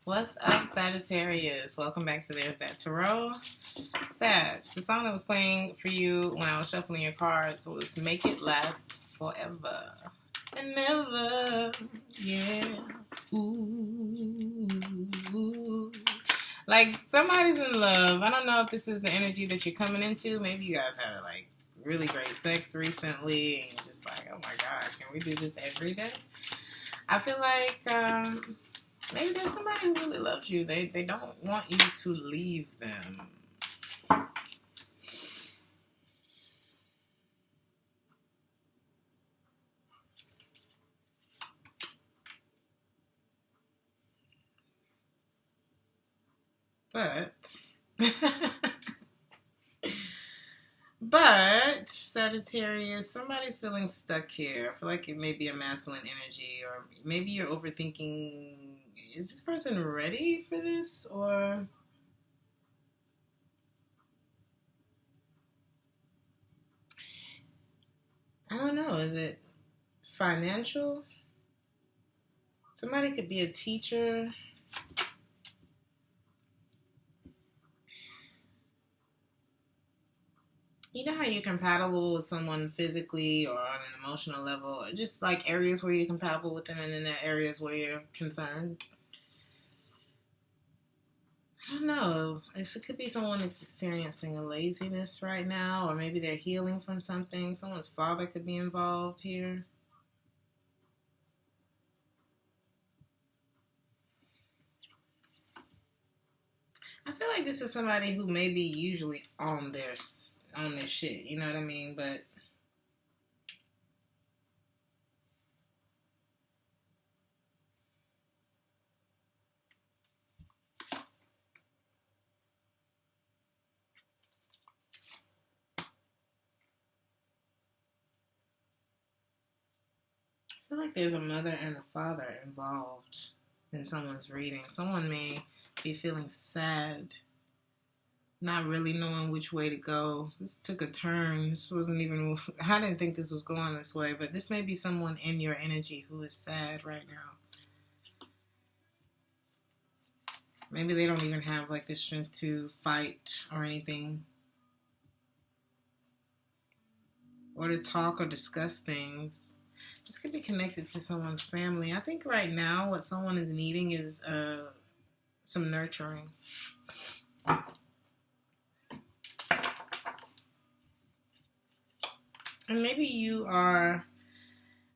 What's up, Sagittarius? Welcome back to Theresthattarot. Sag, the song that was playing for you when I was shuffling your cards was Make It Last Forever and Never. Yeah. Ooh. Like, somebody's in love. I don't know if this is the energy that you're coming into. Maybe you guys had, like, really great sex recently, and you're just like, oh my God, can we do this every day? I feel like, maybe there's somebody who really loves you. They don't want you to leave them. But Sagittarius, somebody's feeling stuck here. I feel like it may be a masculine energy, or maybe you're overthinking. Is this person ready for this, or I don't know. Is it financial? Somebody could be a teacher. You know how you're compatible with someone physically or on an emotional level, or just like areas where you're compatible with them, and then there are areas where you're concerned. I don't know. It could be someone that's experiencing a laziness right now, or maybe they're healing from something. Someone's father could be involved here. I feel like this is somebody who may be usually on their shit. You know what I mean? But I feel like there's a mother and a father involved in someone's reading. Someone may be feeling sad, not really knowing which way to go. This took a turn. This wasn't even, I didn't think this was going this way, but this may be someone in your energy who is sad right now. Maybe they don't even have like the strength to fight or anything, or to talk or discuss things. This could be connected to someone's family. I think right now what someone is needing is some nurturing. And maybe you are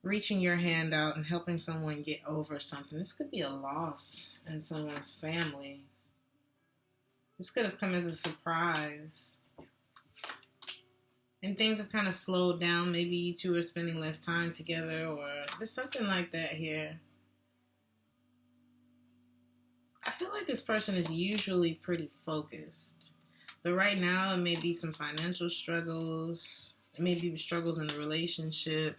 reaching your hand out and helping someone get over something. This could be a loss in someone's family. This could have come as a surprise. And things have kind of slowed down. Maybe you two are spending less time together, or there's something like that here. I feel like this person is usually pretty focused. But right now, it may be some financial struggles. It may be struggles in the relationship.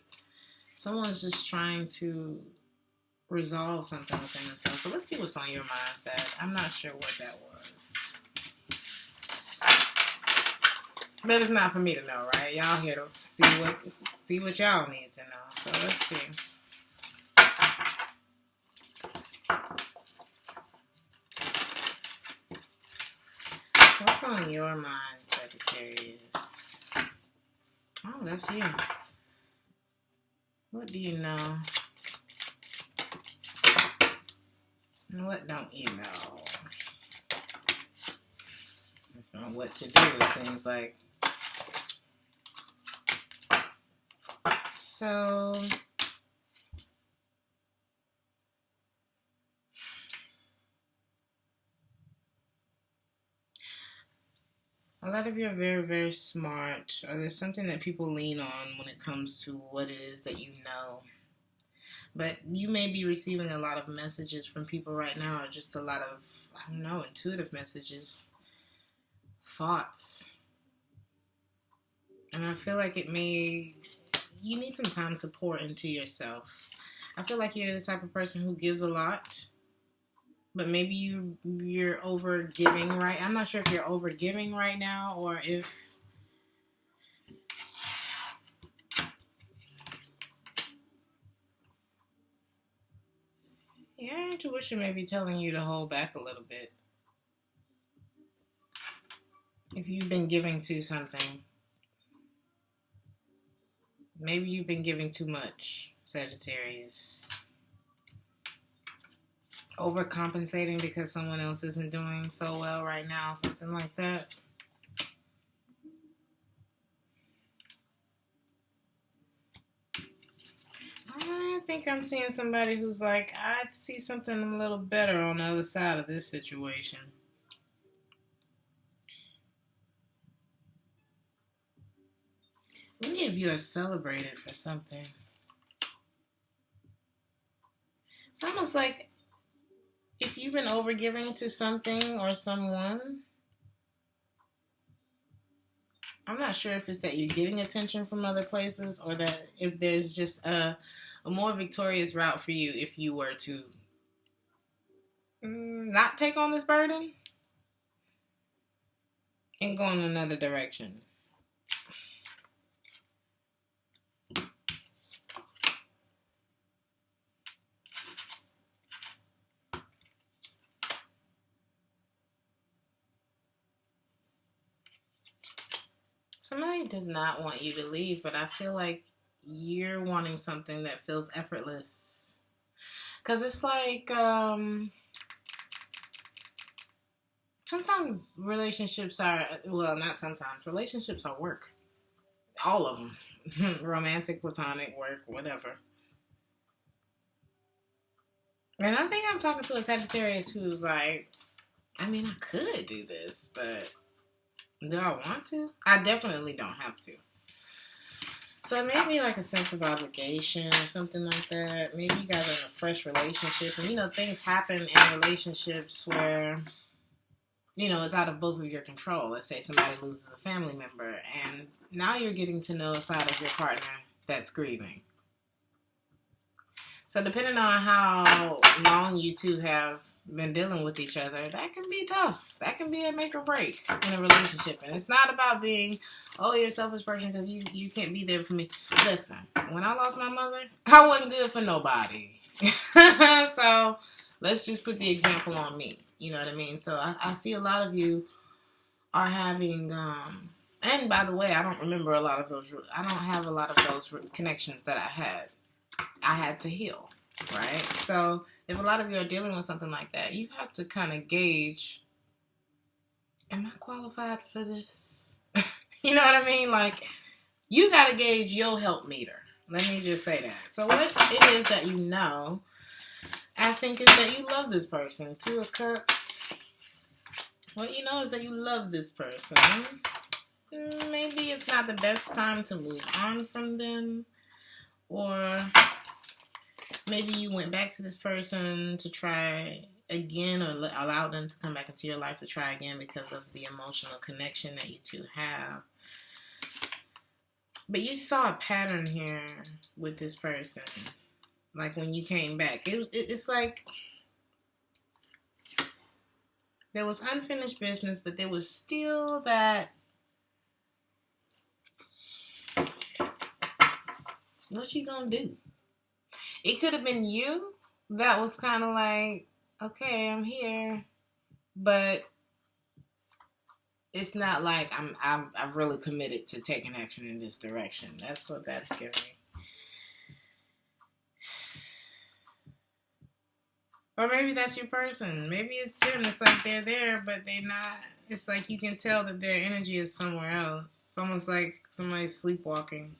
Someone's just trying to resolve something within themselves. So let's see what's on your mindset. I'm not sure what that was. But it's not for me to know, right? Y'all here to see what y'all need to know. So let's see. What's on your mind, Sagittarius? Oh, that's you. What do you know? And what don't you know? I don't know what to do, it seems like. So, a lot of you are very, very smart, or there's something that people lean on when it comes to what it is that you know. But you may be receiving a lot of messages from people right now, or just a lot of, I don't know, intuitive messages, thoughts. And I feel like you need some time to pour into yourself. I feel like you're the type of person who gives a lot, but maybe you're over giving, right? I'm not sure if you're over giving right now, or if you're intuition may be telling you to hold back a little bit. If you've been giving to something, maybe you've been giving too much, Sagittarius. Overcompensating because someone else isn't doing so well right now, something like that. I think I'm seeing somebody who's like, I see something a little better on the other side of this situation. Many of you are celebrated for something. It's almost like if you've been overgiving to something or someone, I'm not sure if it's that you're getting attention from other places or that if there's just a more victorious route for you if you were to not take on this burden and go in another direction. Somebody does not want you to leave, but I feel like you're wanting something that feels effortless. Because it's like, sometimes relationships are, well, not sometimes, relationships are work. All of them. Romantic, platonic, work, whatever. And I think I'm talking to a Sagittarius who's like, I mean, I could do this, but do I want to? I definitely don't have to. So it may be like a sense of obligation or something like that. Maybe you guys are in a fresh relationship. And, you know, things happen in relationships where, you know, it's out of both of your control. Let's say somebody loses a family member. And now you're getting to know a side of your partner that's grieving. So depending on how long you two have been dealing with each other, that can be tough. That can be a make or break in a relationship. And it's not about being, oh, you're a selfish person because you can't be there for me. Listen, when I lost my mother, I wasn't good for nobody. So let's just put the example on me. You know what I mean? So I see a lot of you are having, and by the way, I don't remember a lot of those. I don't have a lot of those connections that I had to heal, right? So if a lot of you are dealing with something like that, you have to kind of gauge, am I qualified for this? You know what I mean? Like, you got to gauge your help meter. Let me just say that. So what it is that you know, I think, is that you love this person. Two of Cups. What you know is that you love this person. Maybe it's not the best time to move on from them. Or maybe you went back to this person to try again, or allow them to come back into your life to try again because of the emotional connection that you two have. But you saw a pattern here with this person. Like when you came back, it's like there was unfinished business, but there was still that. What you gonna do? It could have been you that was kind of like, okay, I'm here, but it's not like I've really committed to taking action in this direction. That's what that's giving me. Or maybe that's your person. Maybe it's them. It's like they're there, but they're not. It's like you can tell that their energy is somewhere else. It's almost like somebody's sleepwalking.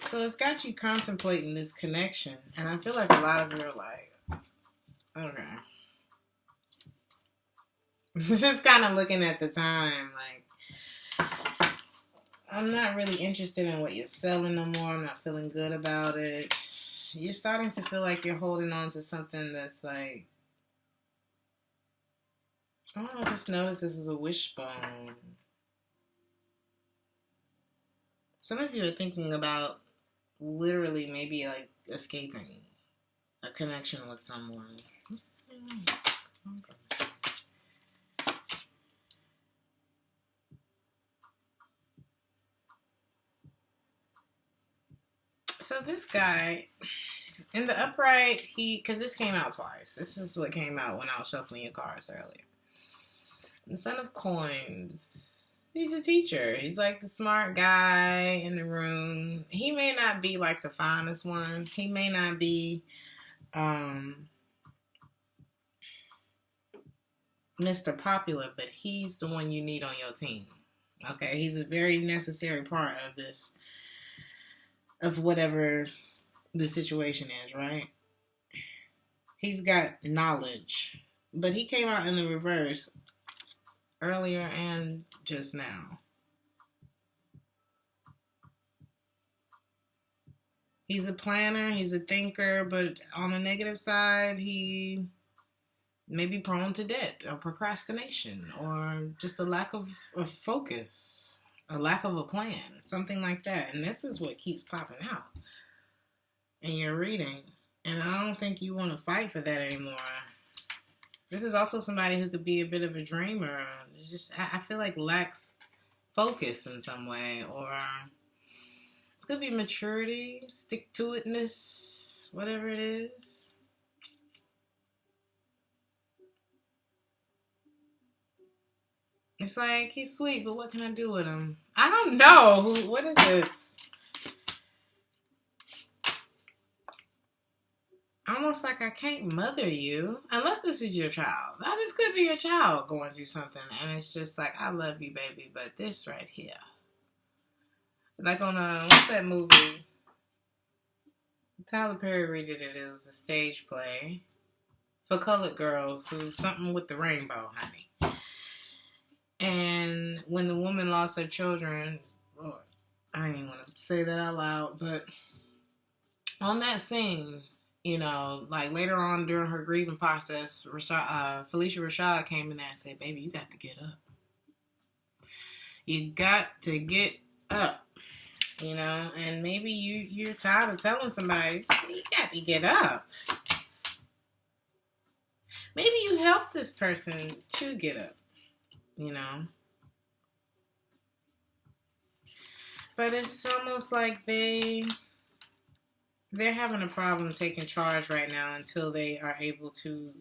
So it's got you contemplating this connection. And I feel like a lot of you are like, okay. Just kind of looking at the time, like, I'm not really interested in what you're selling no more. I'm not feeling good about it. You're starting to feel like you're holding on to something that's like, I don't know, I just noticed this is a wishbone. Some of you are thinking about literally maybe like escaping a connection with someone. Let's see. Okay. So this guy, In the upright, because this came out twice. This is what came out when I was shuffling your cards earlier. The Son of Coins. He's a teacher. He's like the smart guy in the room. He may not be like the finest one. He may not be Mr. Popular, but he's the one you need on your team. Okay, he's a very necessary part of this, of whatever the situation is, right? He's got knowledge, but he came out in the reverse earlier and just now. He's a planner, he's a thinker, but on the negative side, he may be prone to debt or procrastination or just a lack of focus, a lack of a plan, something like that. And this is what keeps popping out in your reading. And I don't think you want to fight for that anymore. This is also somebody who could be a bit of a dreamer. Just, I feel like lacks focus in some way, or it could be maturity, stick-to-itness, whatever it is. It's like, he's sweet, but what can I do with him? I don't know. What is this? Almost like I can't mother you unless this is your child. Now, this could be your child going through something, and it's just like, I love you, baby, but this right here. Like on what's that movie? Tyler Perry redid it. It was a stage play for colored girls who's something with the rainbow, honey. And when the woman lost her children, Lord, I didn't even want to say that out loud, but on that scene, you know, like later on during her grieving process, Felicia Rashad came in there and said, baby, you got to get up. You got to get up, you know, and maybe you're tired of telling somebody, you got to get up. Maybe you help this person to get up, you know. But it's almost like they're having a problem taking charge right now until they are able to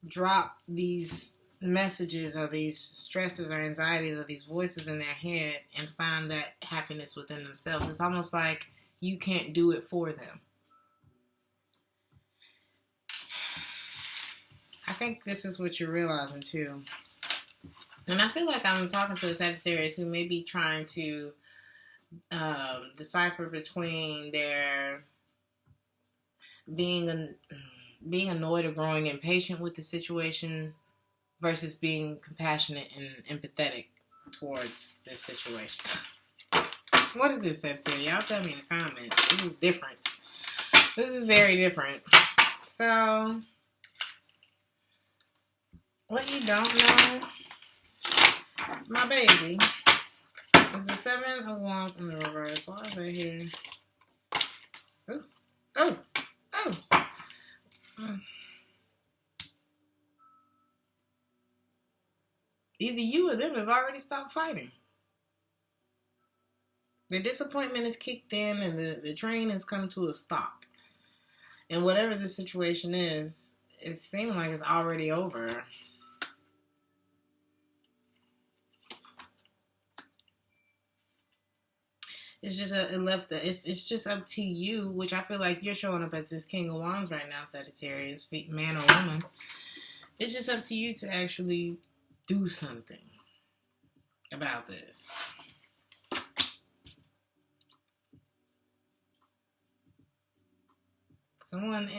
drop these messages or these stresses or anxieties or these voices in their head and find that happiness within themselves. It's almost like you can't do it for them. I think this is what you're realizing too. And I feel like I'm talking to a Sagittarius who may be trying to decipher between their being annoyed or growing impatient with the situation versus being compassionate and empathetic towards this situation. What is this, Sagittarius? Y'all tell me in the comments. This is different. This is very different. So, what you don't know, my baby, is the Seven of Wands in the reverse. Why is that here? Ooh. Oh. Either you or them have already stopped fighting. The disappointment has kicked in and the train has come to a stop. And whatever the situation is, it seems like it's already over. It's just it's just up to you, which I feel like you're showing up as this King of Wands right now, Sagittarius, man or woman. It's just up to you to actually do something about this.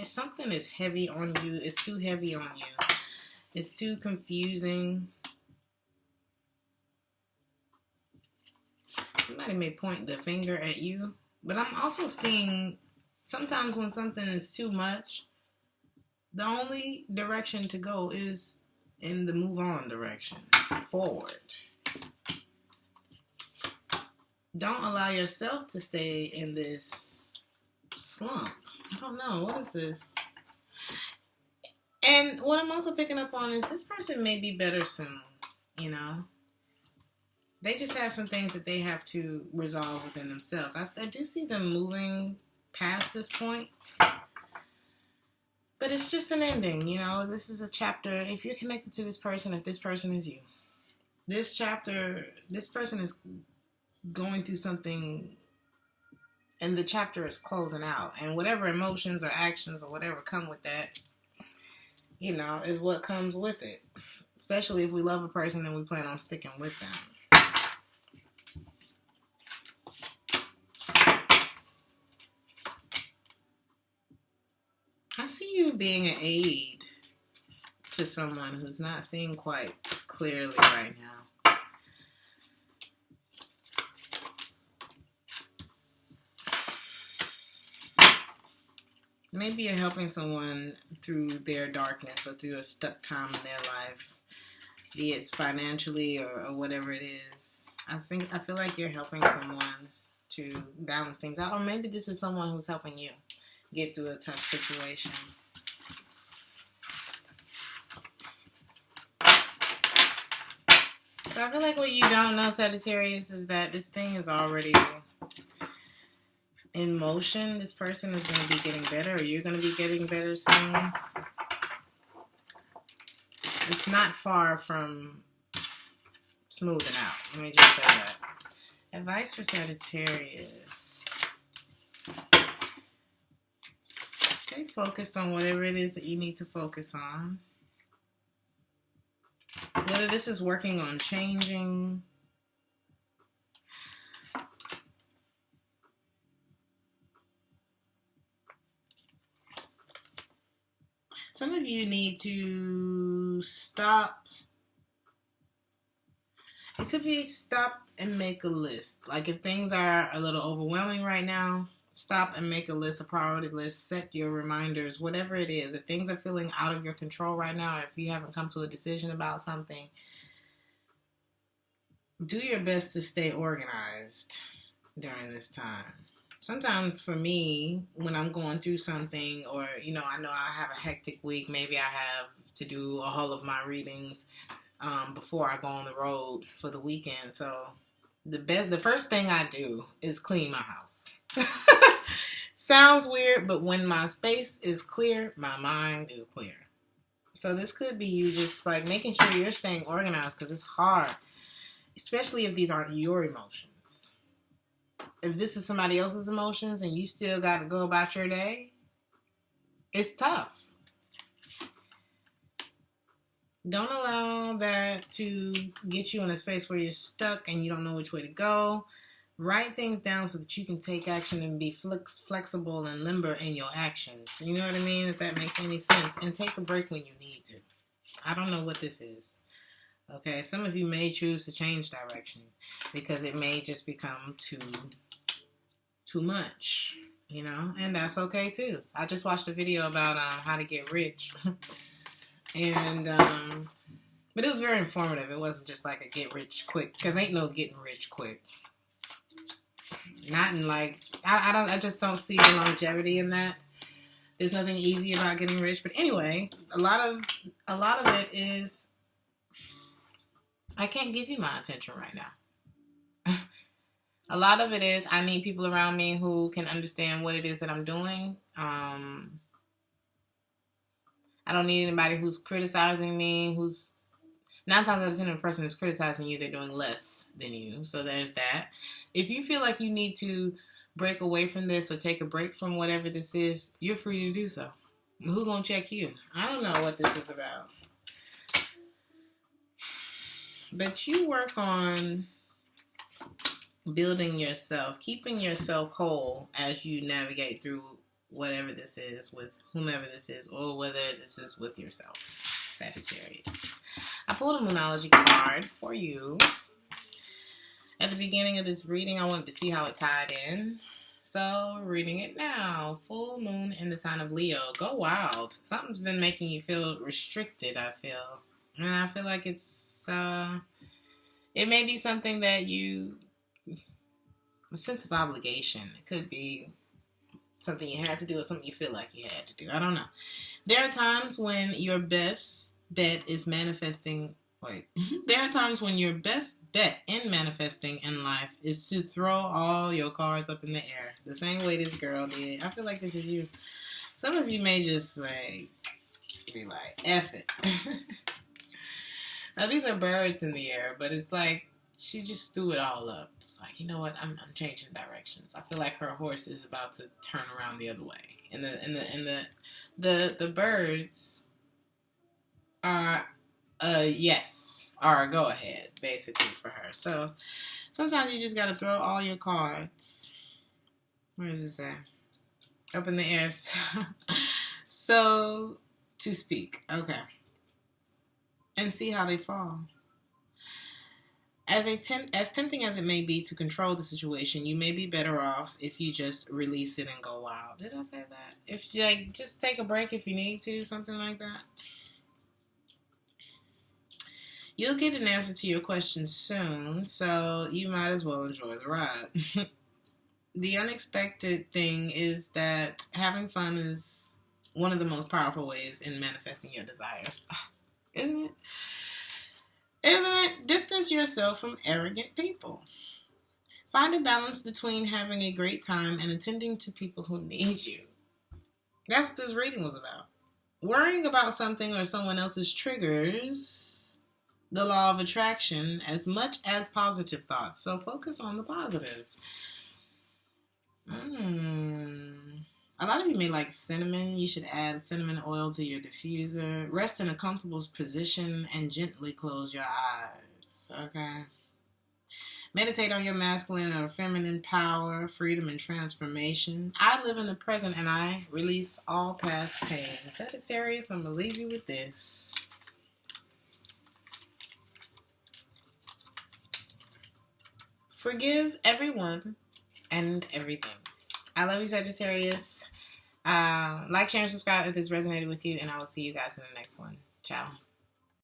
Something is heavy on you. It's too heavy on you. It's too confusing. Somebody may point the finger at you, but I'm also seeing sometimes when something is too much, the only direction to go is in the move on direction, forward. Don't allow yourself to stay in this slump. I don't know, what is this? And what I'm also picking up on is this person may be better soon, you know? They just have some things that they have to resolve within themselves. I do see them moving past this point. But it's just an ending, you know. This is a chapter. If you're connected to this person, if this person is you, this person is going through something, and the chapter is closing out. And whatever emotions or actions or whatever come with that, you know, is what comes with it. Especially if we love a person and we plan on sticking with them. I see you being an aid to someone who's not seeing quite clearly right now. Maybe you're helping someone through their darkness or through a stuck time in their life, be it financially or whatever it is. I feel like you're helping someone to balance things out, or maybe this is someone who's helping you get through a tough situation. So I feel like what you don't know, Sagittarius, is that this thing is already in motion. This person is going to be getting better, or you're going to be getting better soon. It's not far from smoothing out. Let me just say that. Advice for Sagittarius. Stay focused on whatever it is that you need to focus on. Whether this is working on changing. Some of you need to stop. It could be stop and make a list. Like if things are a little overwhelming right now, stop and make a list, a priority list. Set your reminders, whatever it is. If things are feeling out of your control right now, or if you haven't come to a decision about something, do your best to stay organized during this time. Sometimes for me, when I'm going through something, or, you know I have a hectic week, maybe I have to do all of my readings before I go on the road for the weekend. So the first thing I do is clean my house. Sounds weird, but when my space is clear, my mind is clear. So this could be you just like making sure you're staying organized, because it's hard, especially if these aren't your emotions. If this is somebody else's emotions and you still got to go about your day, it's tough. Don't allow that to get you in a space where you're stuck and you don't know which way to go. Write things down so that you can take action and be flexible and limber in your actions. You know what I mean? If that makes any sense. And take a break when you need to. I don't know what this is. Okay, some of you may choose to change direction because it may just become too much, you know, and that's okay too. I just watched a video about how to get rich, and but it was very informative. It wasn't just like a get rich quick, because ain't no getting rich quick. Not in like I just don't see the longevity in that. There's nothing easy about getting rich, but anyway, a lot of it is I can't give you my attention right now. A lot of it is I need people around me who can understand what it is that I'm doing. I don't need anybody who's criticizing me, who's 9 times out of 10 the person that's criticizing you, they're doing less than you. So there's that. If you feel like you need to break away from this or take a break from whatever this is, you're free to do so. Who's going to check you? I don't know what this is about. But you work on building yourself, keeping yourself whole as you navigate through whatever this is with whomever this is, or whether this is with yourself, Sagittarius. I pulled a Moonology card for you. At the beginning of this reading, I wanted to see how it tied in. So, reading it now. Full moon in the sign of Leo. Go wild. Something's been making you feel restricted, I feel. And I feel like it's, it may be something that a sense of obligation. It could be something you had to do or something you feel like you had to do. I don't know. There are times when your best bet is manifesting Wait. There are times when your best bet in manifesting in life is to throw all your cards up in the air. The same way this girl did. I feel like this is you. Some of you may just be like, F it. Now these are birds in the air, but it's like she just threw it all up. It's like, you know what? I'm changing directions. I feel like her horse is about to turn around the other way. And the birds are yes, or go ahead, basically, for her. So sometimes you just gotta throw all your cards. Where does it say? Up in the air. So to speak. Okay. And see how they fall. As tempting as it may be to control the situation, you may be better off if you just release it and go wild. Did I say that? If just take a break if you need to, something like that. You'll get an answer to your question soon, so you might as well enjoy the ride. The unexpected thing is that having fun is one of the most powerful ways in manifesting your desires. Isn't it? Isn't it? Distance yourself from arrogant people. Find a balance between having a great time and attending to people who need you. That's what this reading was about. Worrying about something or someone else's triggers the law of attraction as much as positive thoughts. So focus on the positive. A lot of you may like cinnamon. You should add cinnamon oil to your diffuser. Rest in a comfortable position and gently close your eyes. Okay. Meditate on your masculine or feminine power, freedom, and transformation. I live in the present and I release all past pain. Sagittarius, I'm going to leave you with this. Forgive everyone and everything. I love you, Sagittarius. Like, share, and subscribe if this resonated with you, and I will see you guys in the next one. Ciao.